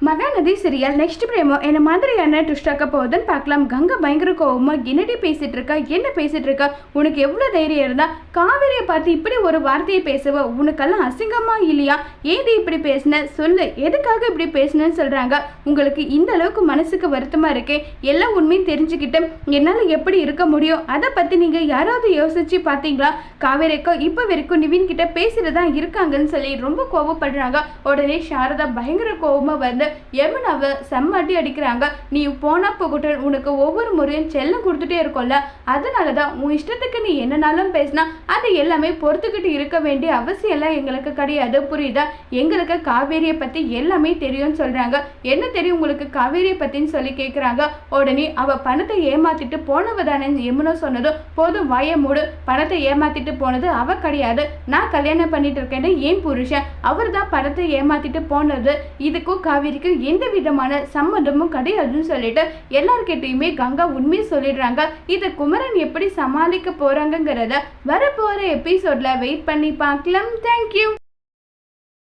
Mahanadi serial next பிரேமோ என்ன மாதிரியான ட்விஸ்டாக்க போகுதுன்னு பார்க்கலாம். கங்கா பயங்கர கோவமா என்னடி பேசிட்டு இருக்கா, என்ன பேசிட்டு இருக்கா, உனக்கு எவ்வளோ தைரியம் இருந்தா காவேரியை பார்த்து இப்படி ஒரு வார்த்தையை பேசுவ, உனக்கெல்லாம் அசிங்கமா இல்லையா, ஏது இப்படி பேசின சொல்லு, எதுக்காக இப்படி பேசினேன்னு சொல்றாங்க. உங்களுக்கு இந்த அளவுக்கு மனசுக்கு வருத்தமா இருக்கே, எல்லா உண்மையும் தெரிஞ்சுக்கிட்டு என்னால எப்படி இருக்க முடியும், அதை பத்தி நீங்க யாராவது யோசிச்சு பார்த்தீங்களா? காவேரிக்கோ இப்போ வரைக்கும் நிவின் கிட்ட பேசிட்டு தான் இருக்காங்கன்னு சொல்லி ரொம்ப கோவப்படுறாங்க. உடனே சாரதா பயங்கர கோவமா வந்து யமுனாவை செம்மாட்டி அடிக்கிறாங்க. நீ போனா போகட்டும், உனக்கு ஒவ்வொரு முறையும் செல்லம் கொடுத்துட்டே இருக்கோம்ல, அதனாலதான் உன் இஷ்டத்துக்கு நீ என்னனாலும் பேசினா அதை எல்லாமே பொறுத்துக்கிட்டு இருக்க வேண்டிய அவசியம் எல்லாம் எங்களுக்கு கிடையாது, புரியுதா? எங்களுக்கு காவேரியை பத்தி எல்லாமே தெரியும்னு சொல்றாங்க. என்ன தெரியும் உங்களுக்கு காவேரியை பத்தின்னு சொல்லி கேட்கிறாங்க. உடனே அவ பணத்தை ஏமாத்திட்டு போனவ தானே யமுனா சொன்னதும், போதும் வாய மூடு, பணத்தை ஏமாத்திட்டு போனது அவ கிடையாது, நான் கல்யாணம் பண்ணிட்டு இருக்கேன்னு ஏன் புருஷன், அவர் தான் பணத்தை ஏமாத்திட்டு போனது, இதுக்கும் காவேரிக்கு எந்த விதமான சம்மந்தமும் கிடையாதுன்னு சொல்லிட்டு எல்லார்கிட்டையுமே கங்கா உண்மையை சொல்லிடுறாங்க. இதை குமரன் எப்படி சமாளிக்க போறாங்கிறத வரப்போற எபிசோட்ல வெயிட் பண்ணி பார்க்கலாம். தேங்க்யூ.